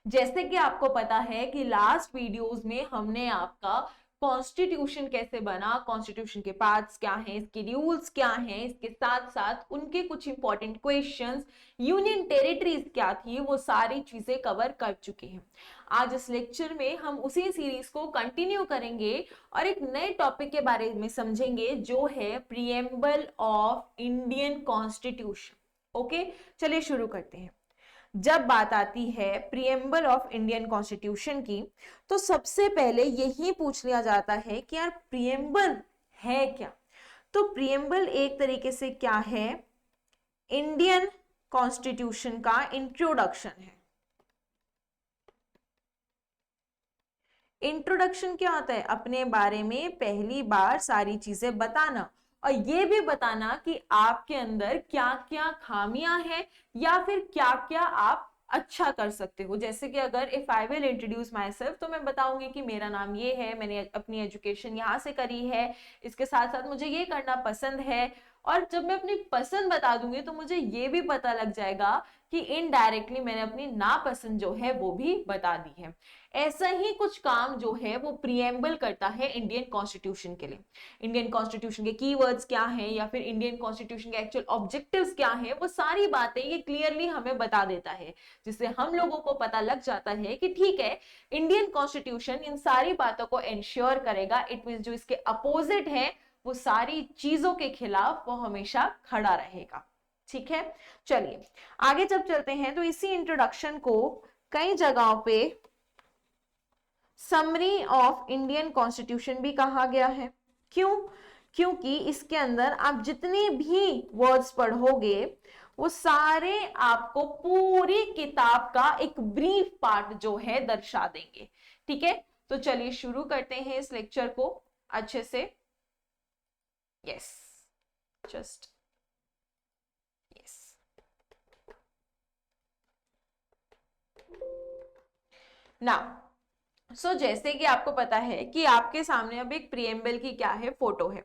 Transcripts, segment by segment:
जैसे कि आपको पता है कि लास्ट वीडियोस में हमने आपका कॉन्स्टिट्यूशन कैसे बना, कॉन्स्टिट्यूशन के पार्ट्स क्या हैं, इसके रूल्स क्या हैं, इसके साथ साथ उनके कुछ इंपॉर्टेंट क्वेश्चंस, यूनियन टेरिटरीज क्या थी, वो सारी चीजें कवर कर चुके हैं। आज इस लेक्चर में हम उसी सीरीज को कंटिन्यू करेंगे और एक नए टॉपिक के बारे में समझेंगे जो है preamble of Indian constitution. Okay, चलिए शुरू करते हैं। जब बात आती है प्रीएम्बल ऑफ इंडियन कॉन्स्टिट्यूशन की, तो सबसे पहले यही पूछ लिया जाता है कि यार प्रीएम्बल है क्या। तो प्रीएम्बल एक तरीके से क्या है, इंडियन कॉन्स्टिट्यूशन का इंट्रोडक्शन है। इंट्रोडक्शन क्या होता है, अपने बारे में पहली बार सारी चीजें बताना और ये भी बताना कि आपके अंदर क्या क्या खामियां हैं या फिर क्या क्या आप अच्छा कर सकते हो। जैसे कि अगर if I will introduce my self, तो मैं बताऊंगी कि मेरा नाम ये है, मैंने अपनी एजुकेशन यहाँ से करी है, इसके साथ साथ मुझे ये करना पसंद है। और जब मैं अपनी पसंद बता दूंगी तो मुझे ये भी पता लग जाएगा कि इनडायरेक्टली मैंने अपनी नापसंद जो है वो भी बता दी है। ऐसा ही कुछ काम जो है वो प्रीएम्बल करता है इंडियन कॉन्स्टिट्यूशन के लिए। इंडियन कॉन्स्टिट्यूशन के कीवर्ड्स क्या हैं या फिर इंडियन कॉन्स्टिट्यूशन के एक्चुअल ऑब्जेक्टिव्स क्या हैं, वो सारी बातें ये क्लियरली हमें बता देता है, जिससे हम लोगों को पता लग जाता है कि ठीक है, इंडियन कॉन्स्टिट्यूशन इन सारी बातों को इंश्योर करेगा। इट मीन जो इसके अपोजिट है वो सारी चीजों के खिलाफ वो हमेशा खड़ा रहेगा। ठीक है, चलिए आगे जब चलते हैं तो इसी इंट्रोडक्शन को कई जगहों पे समरी ऑफ इंडियन कॉन्स्टिट्यूशन भी कहा गया है। क्यों? क्योंकि इसके अंदर आप जितने भी वर्ड्स पढ़ोगे वो सारे आपको पूरी किताब का एक ब्रीफ पार्ट जो है दर्शा देंगे। ठीक है, तो चलिए शुरू करते हैं इस लेक्चर को अच्छे से। Yes, just yes. नाउ जैसे कि आपको पता है कि आपके सामने अब एक प्रीएम्बल की क्या है, फोटो है।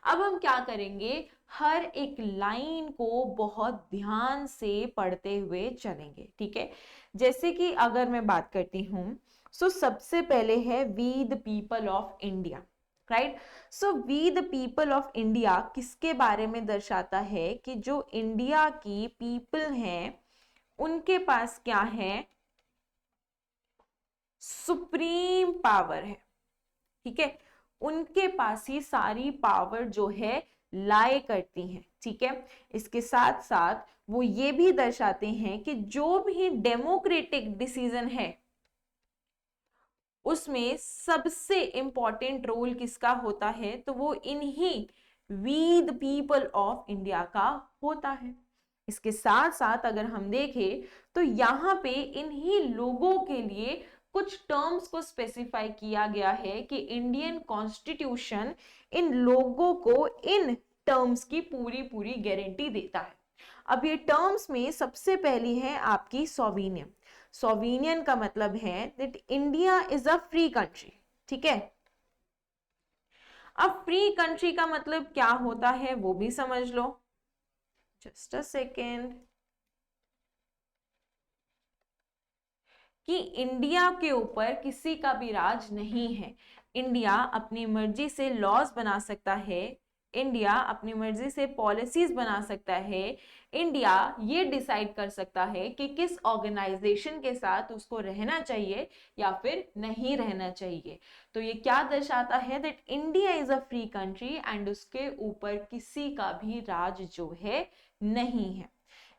अब हम क्या करेंगे, हर एक लाइन को बहुत ध्यान से पढ़ते हुए चलेंगे। ठीक है, जैसे कि अगर मैं बात करती हूं, सबसे पहले है we the people of India. Right, we the people of India किसके बारे में दर्शाता है कि जो इंडिया की पीपल हैं उनके पास क्या है, सुप्रीम पावर है। ठीक है, उनके पास ही सारी पावर जो है लाए करती हैं। ठीक है, इसके साथ साथ वो ये भी दर्शाते हैं कि जो भी डेमोक्रेटिक डिसीजन है उसमें सबसे इंपॉर्टेंट रोल किसका होता है, तो वो इन्हीं we the people of India का होता है। इसके साथ साथ अगर हम देखें तो यहाँ पे इन्हीं लोगों के लिए कुछ टर्म्स को स्पेसिफाई किया गया है कि इंडियन कॉन्स्टिट्यूशन इन लोगों को इन टर्म्स की पूरी पूरी गारंटी देता है। अब ये टर्म्स में सबसे पहली है आपकी सोविनियन। सोविनियन का मतलब है that India is a free country. ठीक है, अब फ्री कंट्री का मतलब क्या होता है वो भी समझ लो। जस्ट अ सेकेंड, कि इंडिया के ऊपर किसी का भी राज नहीं है। इंडिया अपनी मर्जी से लॉज बना सकता है, इंडिया अपनी मर्जी से पॉलिसीज बना सकता है, इंडिया ये डिसाइड कर सकता है कि किस ऑर्गेनाइजेशन के साथ उसको रहना चाहिए या फिर नहीं रहना चाहिए। तो ये क्या दर्शाता है, that India is a free country and उसके ऊपर किसी का भी राज जो है नहीं है।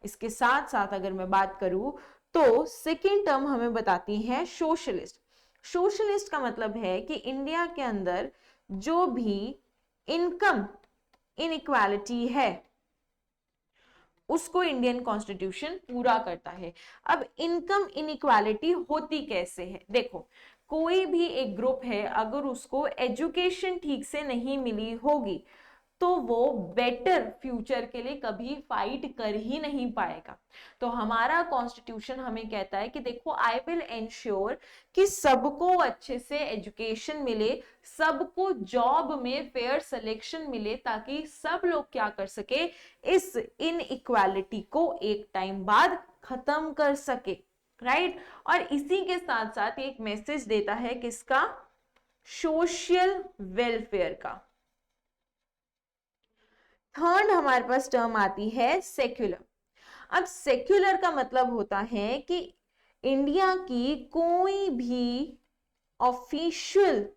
इसके साथ साथ अगर मैं बात करूं तो सेकेंड टर्म हमें बताती है सोशलिस्ट। सोशलिस्ट का मतलब है कि इंडिया के अंदर जो भी इनकम इनइक्वालिटी है उसको इंडियन कॉन्स्टिट्यूशन पूरा करता है। अब इनकम इनइक्वालिटी होती कैसे है, देखो कोई भी एक ग्रुप है, अगर उसको एजुकेशन ठीक से नहीं मिली होगी तो वो बेटर फ्यूचर के लिए कभी फाइट कर ही नहीं पाएगा। तो हमारा कॉन्स्टिट्यूशन हमें कहता है कि देखो आई विल एंश्योर कि सबको अच्छे से एजुकेशन मिले, सबको जॉब में फेयर सिलेक्शन मिले, ताकि सब लोग क्या कर सके, इस इनइक्वालिटी को एक टाइम बाद खत्म कर सके। राइट। और इसी के साथ साथ एक मैसेज देता है किसका, सोशल वेलफेयर का। थर्ड हमारे पास टर्म आती है सेक्युलर। अब सेक्युलर का मतलब होता है कि इंडिया की कोई भी ऑफिशियल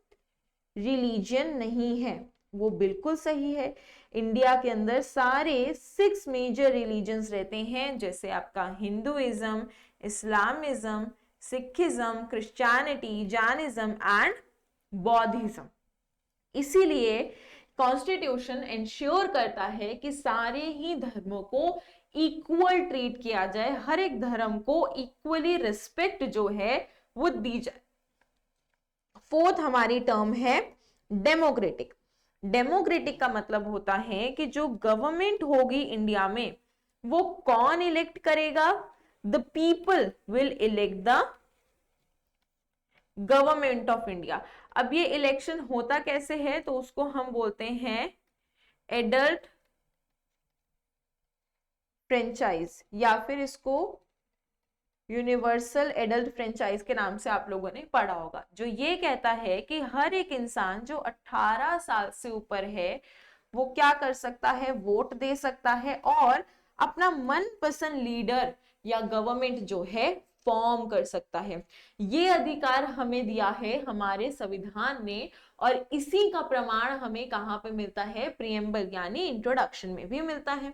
रिलीजन नहीं है। वो बिल्कुल सही है। इंडिया के अंदर सारे 6 मेजर रिलीजन्स रहते हैं, जैसे आपका Hinduism, Islamism, Sikhism, Christianity, Jainism and बौद्धिज्म। इसीलिए कॉन्स्टिट्यूशन इंश्योर करता है कि सारे ही धर्मों को इक्वल ट्रीट किया जाए, हर एक धर्म को इक्वली रिस्पेक्ट जो है वो दी जाए। फोर्थ हमारी टर्म है डेमोक्रेटिक। डेमोक्रेटिक का मतलब होता है कि जो गवर्नमेंट होगी इंडिया में वो कौन इलेक्ट करेगा, the people will elect the government of India. अब ये इलेक्शन होता कैसे है, तो उसको हम बोलते हैं एडल्ट फ्रेंचाइज, या फिर इसको यूनिवर्सल एडल्ट फ्रेंचाइज के नाम से आप लोगों ने पढ़ा होगा, जो ये कहता है कि हर एक इंसान जो 18 साल से ऊपर है वो क्या कर सकता है, वोट दे सकता है और अपना मनपसंद लीडर या गवर्नमेंट जो है फॉर्म कर सकता है। ये अधिकार हमें दिया है हमारे संविधान ने, और इसी का प्रमाण हमें कहां पे मिलता है, प्रीएम्बल यानी इंट्रोडक्शन में भी मिलता है।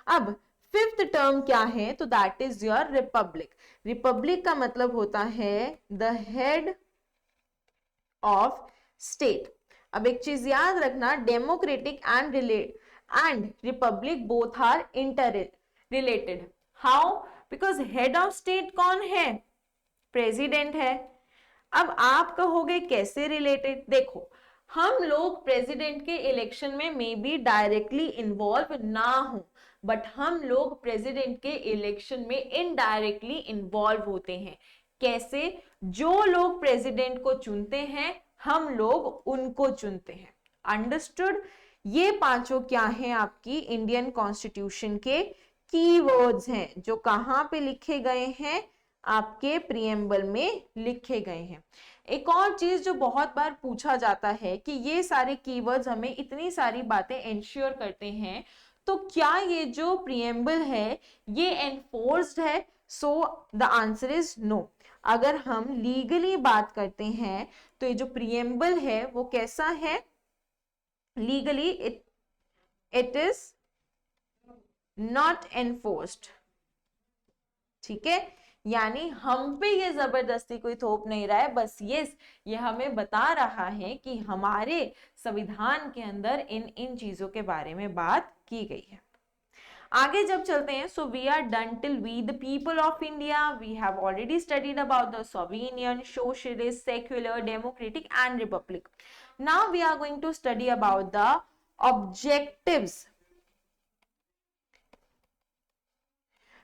अब फिफ्थ टर्म क्या है, तो that is your Republic. Republic का मतलब होता है द हेड ऑफ स्टेट। अब एक चीज याद रखना, democratic and republic both are inter related. How, because head of state कौन है, प्रेसिडेंट है। अब आप कहोगे कैसे रिलेटेड, देखो हम लोग प्रेसिडेंट के इलेक्शन में मे बी डायरेक्टली इन्वॉल्व ना हो, बट हम लोग प्रेसिडेंट के इलेक्शन में इनडायरेक्टली इन्वॉल्व होते हैं। कैसे, जो लोग प्रेसिडेंट को चुनते हैं हम लोग उनको चुनते हैं। अंडरस्टूड। ये पांचों क्या हैं, आपकी इंडियन कॉन्स्टिट्यूशन के कीवर्ड्स हैं, जो कहां पे लिखे गए हैं, आपके प्रीएम्बल में लिखे गए हैं। एक और चीज जो बहुत बार पूछा जाता है कि ये सारे कीवर्ड्स हमें इतनी सारी बातें इंश्योर करते हैं, तो क्या ये जो प्रीएम्बल है ये एनफोर्स्ड है, so the answer is no. अगर हम लीगली बात करते हैं तो ये जो प्रीएम्बल है वो कैसा है, legally it is not enforced. ठीक है, यानी हम पे ये जबरदस्ती कोई थोप नहीं रहा है, बस ये हमें बता रहा है कि हमारे संविधान के अंदर इन इन चीजों के बारे में बात की गई है। आगे जब चलते हैं, so we are done till we the people of India. We have already studied about the sovereign, socialist, secular, democratic and republic. Now we are going to study about the objectives,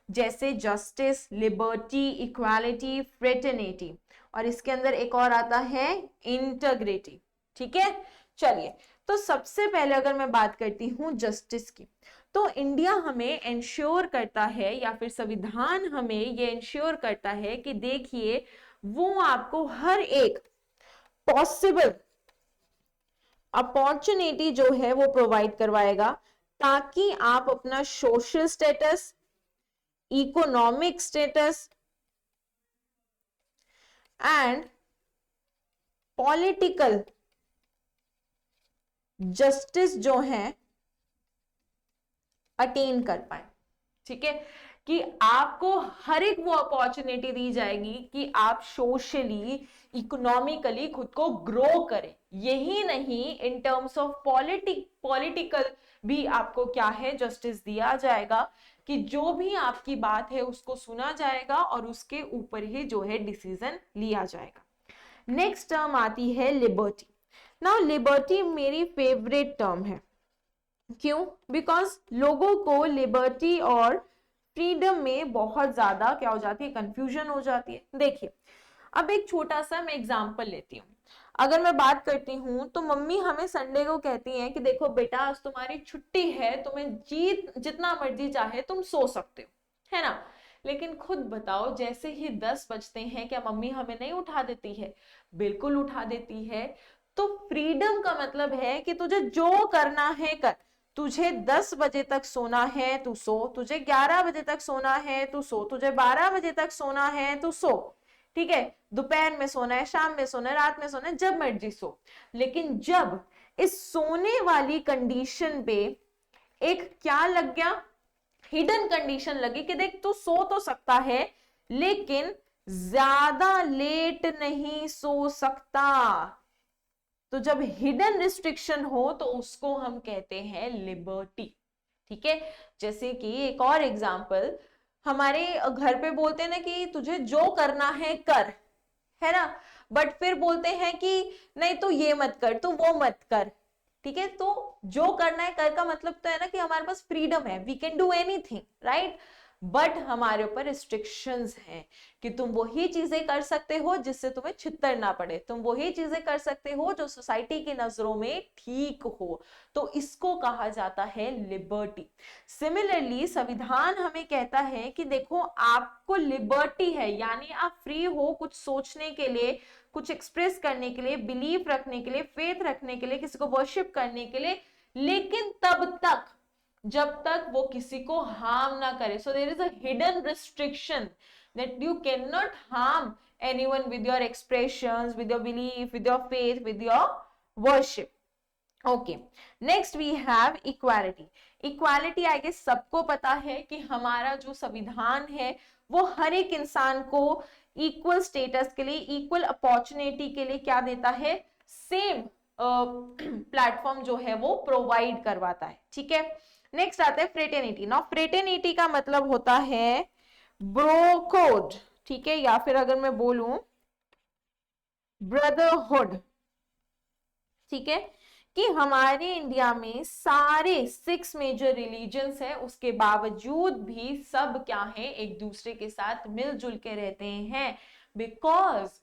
जैसे justice, liberty, equality, fraternity, और इसके अंदर एक और आता है integrity. ठीक है, चलिए तो सबसे पहले अगर मैं बात करती हूं जस्टिस की, तो इंडिया हमें इंश्योर करता है या फिर संविधान हमें ये इंश्योर करता है कि देखिए वो आपको हर एक पॉसिबल अपॉर्चुनिटी जो है वो प्रोवाइड करवाएगा, ताकि आप अपना social status, economic status and political justice जो है अटेन कर पाए। ठीक है, कि आपको हर एक वो अपॉर्चुनिटी दी जाएगी कि आप सोशली, इकोनॉमिकली खुद को ग्रो करें। यही नहीं, इन टर्म्स ऑफ पॉलिटिकल भी आपको क्या है, जस्टिस दिया जाएगा कि जो भी आपकी बात है उसको सुना जाएगा और उसके ऊपर ही जो है डिसीजन लिया जाएगा। नेक्स्ट टर्म आती है लिबर्टी। नाउ लिबर्टी मेरी फेवरेट टर्म है। क्यों? बिकॉज लोगों को लिबर्टी और फ्रीडम में बहुत ज्यादा क्या हो जाती है, कंफ्यूजन हो जाती है। देखिए अब एक छोटा सा मैं एग्जांपल लेती हूँ। अगर मैं बात करती हूँ तो मम्मी हमें संडे को कहती हैं कि देखो बेटा आज तुम्हारी छुट्टी है, तुम्हें जितना मर्जी चाहे तुम सो सकते हो, है ना। लेकिन खुद बताओ, जैसे ही 10 बजते हैं क्या मम्मी हमें नहीं उठा देती है? बिल्कुल उठा देती है। तो फ्रीडम का मतलब है कि तुझे जो करना है कर। तुझे 10 बजे तक सोना है तू सो, तुझे 11 बजे तक सोना है तू सो, तुझे 12 बजे तक सोना है तू सो, ठीक है? दोपहर में सोना है, शाम में सोना है, रात में सोना है, जब मर्जी सो। लेकिन जब इस सोने वाली कंडीशन पे एक क्या लग गया, हिडन कंडीशन लगी कि देख तू सो तो सकता है लेकिन ज्यादा लेट नहीं सो सकता। तो जब हिडन रिस्ट्रिक्शन हो तो उसको हम कहते हैं लिबर्टी, ठीक है? जैसे कि एक और एग्जांपल, हमारे घर पे बोलते हैं ना कि तुझे जो करना है कर, है ना? बट फिर बोलते हैं कि नहीं तू ये मत कर, तू वो मत कर, ठीक है? तो जो करना है कर का मतलब तो है ना कि हमारे पास फ्रीडम है, we can do anything, right? But हमारे ऊपर रिस्ट्रिक्शंस हैं कि तुम वही चीजें कर सकते हो जिससे तुम्हें छितर ना पड़े, तुम वही चीजें कर सकते हो जो सोसाइटी की नजरों में ठीक हो। तो इसको कहा जाता है लिबर्टी। सिमिलरली संविधान हमें कहता है कि देखो आपको लिबर्टी है, यानी आप फ्री हो कुछ सोचने के लिए, कुछ एक्सप्रेस करने के लिए, बिलीफ रखने के लिए, फेथ रखने के लिए, किसी को वर्शिप करने के लिए, लेकिन तब तक जब तक वो किसी को हार्म ना करे। So there is a hidden restriction that you cannot harm anyone with your expressions, with your belief, with your faith, with your worship. Okay, next we have equality. Equality I guess सबको पता है कि हमारा जो संविधान है वो हर एक इंसान को इक्वल स्टेटस के लिए, इक्वल अपॉर्चुनिटी के लिए क्या देता है? सेम प्लेटफॉर्म जो है वो प्रोवाइड करवाता है, ठीक है? नेक्स्ट आता है फ्रेटर्निटी। नाउ फ्रेटर्निटी का मतलब होता है ब्रो कोड, ठीक है? या फिर अगर मैं बोलूं ब्रदरहुड, ठीक है? कि हमारे इंडिया में सारे 6 मेजर रिलीजन्स है, उसके बावजूद भी सब क्या है, एक दूसरे के साथ मिलजुल के रहते हैं। बिकॉज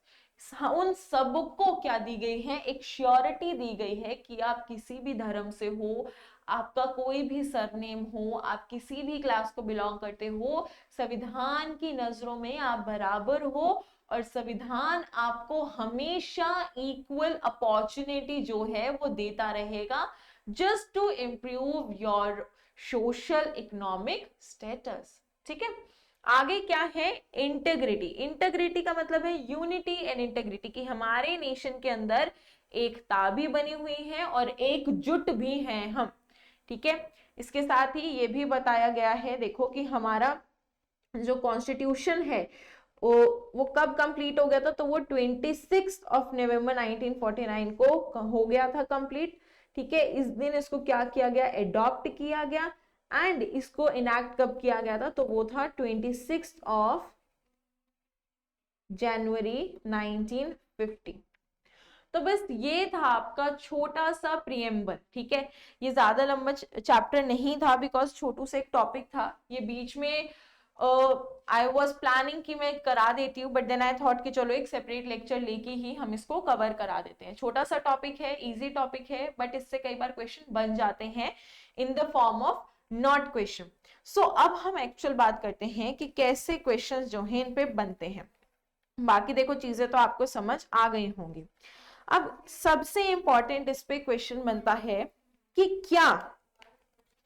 उन सबको क्या दी गई है? एक श्योरिटी दी गई है कि आप किसी भी धर्म से हो, आपका कोई भी सरनेम हो, आप किसी भी क्लास को बिलोंग करते हो, संविधान की नजरों में आप बराबर हो और संविधान आपको हमेशा इक्वल अपॉर्चुनिटी जो है वो देता रहेगा, just to improve your social economic status, ठीक है? आगे क्या है? इंटेग्रिटी। इंटेग्रिटी का मतलब है यूनिटी एंड इंटेग्रिटी, कि हमारे नेशन के अंदर एकता भी बनी हुई है और एकजुट भी हैं हम, ठीक है? इसके साथ ही ये भी बताया गया है, देखो कि हमारा जो कॉन्स्टिट्यूशन है वो कब कंप्लीट हो गया था? तो वो 26 नवंबर 1949 को हो गया था कंप्लीट, ठीक है? इस दिन इसको क्या किया गया? एडॉप्ट किया गया। एंड इसको इनैक्ट कब किया गया था? तो वो था 26 जनवरी 1950। तो बस ये था आपका छोटा सा प्रियम्बल, ठीक है? ये ज्यादा लंबा चैप्टर नहीं था बिकॉज छोटू से एक टॉपिक था, ये बीच में आई वॉज प्लानिंग कि मैं करा देती हूँ, बट देन आई थॉट कि चलो एक सेपरेट लेक्चर लेके ही हम इसको कवर करा देते हैं। छोटा सा टॉपिक है, इजी टॉपिक है, बट इससे कई बार क्वेश्चन बन जाते हैं in the form of not question. So अब हम एक्चुअल बात करते हैं कि कैसे क्वेश्चन जो है इन पे बनते हैं। बाकी देखो चीजें तो आपको समझ आ गई होंगी। अब सबसे इंपॉर्टेंट इस पे क्वेश्चन बनता है कि क्या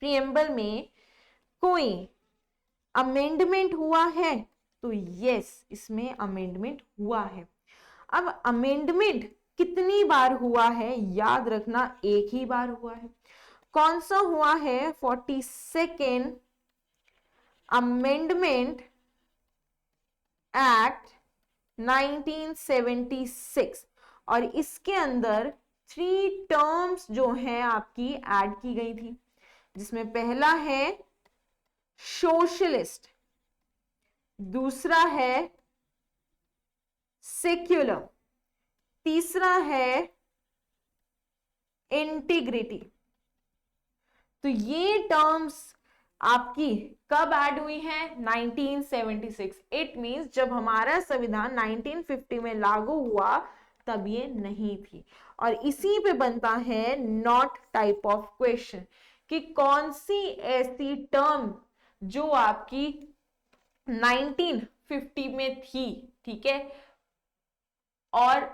प्रियम्बल में कोई अमेंडमेंट हुआ है? तो यस, इसमें अमेंडमेंट हुआ है। अब अमेंडमेंट कितनी बार हुआ है? याद रखना, एक ही बार हुआ है। कौन सा हुआ है? 42nd अमेंडमेंट एक्ट 1976, और इसके अंदर 3 टर्म्स जो हैं आपकी ऐड की गई थी, जिसमें पहला है सोशलिस्ट, दूसरा है सेक्युलर, तीसरा है इंटीग्रिटी। तो ये टर्म्स आपकी कब ऐड हुई है? 1976। इट मींस जब हमारा संविधान 1950 में लागू हुआ तब ये नहीं थी। और इसी पे बनता है नॉट टाइप ऑफ क्वेश्चन, कि कौन सी ऐसी टर्म जो आपकी 1950 में थी, ठीक है, और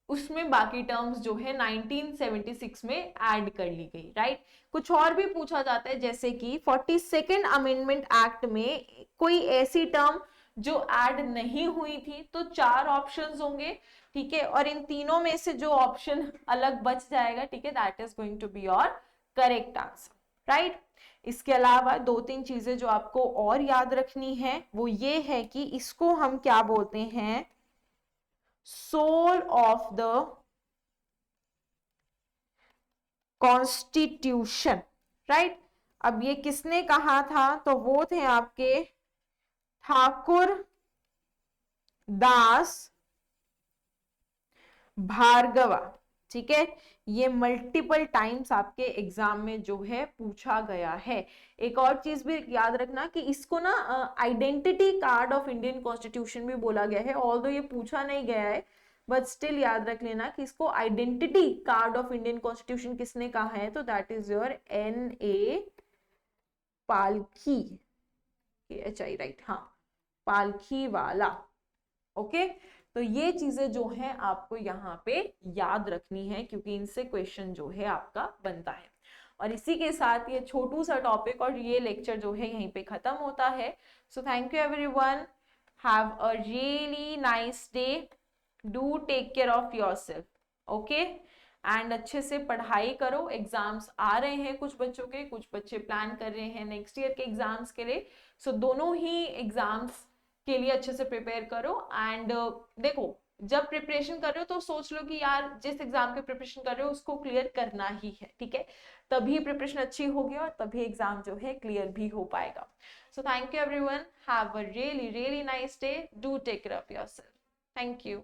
उसमें बाकी टर्म्स जो है 1976 में ऐड कर ली गई, राइट। कुछ और भी पूछा जाता है, जैसे कि 42nd अमेंडमेंट एक्ट में कोई ऐसी टर्म जो ऐड नहीं हुई थी, तो 4 ऑप्शंस होंगे, ठीक है, और इन तीनों में से जो ऑप्शन अलग बच जाएगा, ठीक है, that is going to be your correct answer, right. इसके अलावा 2-3 चीजें जो आपको और याद रखनी है वो ये है कि इसको हम क्या बोलते हैं, soul of the constitution, right. अब ये किसने कहा था, तो वो थे आपके ठाकुर दास भार्गवा, ठीक है। ये मल्टीपल टाइम्स आपके एग्जाम में जो है पूछा गया है। एक और चीज भी याद रखना कि इसको ना identity card of Indian constitution भी बोला गया है, ऑल्दो ये पूछा नहीं गया है, बट स्टिल याद रख लेना कि इसको identity card of Indian constitution किसने कहा है, तो दैट इज योर N.A. पालकी, HI, राइट, हाँ, पालकी वाला, ओके। तो ये चीजें जो है आपको यहाँ पे याद रखनी है, क्योंकि इनसे क्वेश्चन जो है आपका बनता है। और इसी के साथ ये छोटू सा टॉपिक और ये लेक्चर जो है यहीं पे खत्म होता है। So thank you everyone, have a really nice day, do take care of yourself, okay, and अच्छे से पढ़ाई करो। एग्जाम्स आ रहे हैं कुछ बच्चों के, कुछ बच्चे प्लान कर रहे हैं नेक्स्ट ईयर के एग्जाम्स के लिए, सो दोनों ही एग्जाम्स के लिए अच्छे से प्रिपेयर करो। एंड देखो, जब प्रिपरेशन कर रहे हो तो सोच लो कि यार जिस एग्जाम के प्रिपरेशन कर रहे हो उसको क्लियर करना ही है, ठीक है, तभी प्रिपरेशन अच्छी होगी और तभी एग्जाम जो है क्लियर भी हो पाएगा। So thank you everyone, have a really really nice day, do take care of yourself, thank you.